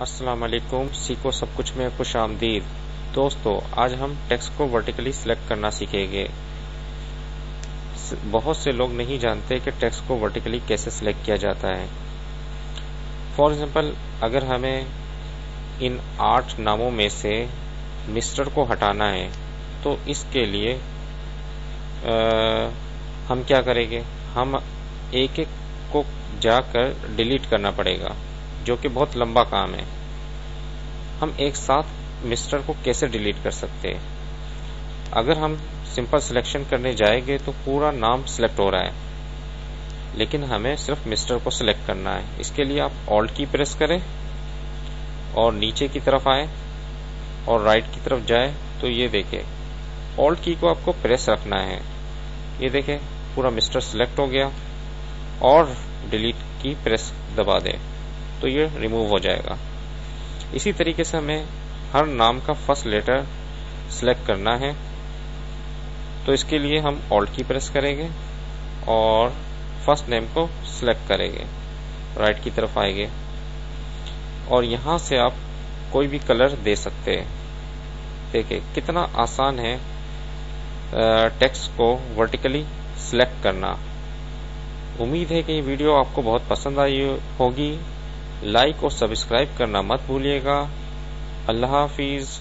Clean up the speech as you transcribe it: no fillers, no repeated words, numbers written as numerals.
السلام علیکم، سیکھو سب کچھ میں خوش آمدید۔ دوستو، آج ہم ٹیکسٹ کو ورٹیکلی سلیکٹ کرنا سیکھیں گے۔ بہت سے لوگ نہیں جانتے کہ ٹیکسٹ کو ورٹیکلی کیسے سلیکٹ کیا جاتا ہے۔ فار ایگزامپل، اگر ہمیں ان 8 ناموں میں سے مسٹر کو ہٹانا ہے تو اس کے لیے ہم کیا کریں گے؟ ہم ایک ایک کو جا کر ڈیلیٹ کرنا پڑے گا، جو کہ بہت لمبا کام ہے۔ ہم ایک ساتھ مسٹر کو کیسے ڈیلیٹ کر سکتے ہیں؟ اگر ہم سمپل سلیکشن کرنے جائیں گے تو پورا نام سلیکٹ ہو رہا ہے، لیکن ہمیں صرف مسٹر کو سلیکٹ کرنا ہے۔ اس کے لیے آپ آلٹ کی پریس کریں اور نیچے کی طرف آئیں اور رائٹ کی طرف جائیں تو یہ دیکھیں آلٹ کی کو آپ کو پریس رکھنا ہے۔ یہ دیکھیں پورا مسٹر سلیکٹ ہو گیا، اور ڈیلیٹ کی پریس دبا دیں تو یہ ریموو ہو جائے گا۔ اسی طریقے سے ہمیں ہر نام کا فرسٹ لیٹر سلیکٹ کرنا ہے، تو اس کے لیے ہم آلٹ کی پریس کریں گے اور فرسٹ نیم کو سلیکٹ کریں گے، رائٹ کی طرف آئیں گے اور یہاں سے آپ کوئی بھی کلر دے سکتے ہیں۔ دیکھیں کتنا آسان ہے ٹیکسٹ کو ورٹیکلی سلیکٹ کرنا۔ امید ہے کہ یہ ویڈیو آپ کو بہت پسند آئی ہوگی۔ لائک اور سبسکرائب کرنا مت بھولیے گا۔ اللہ حافظ۔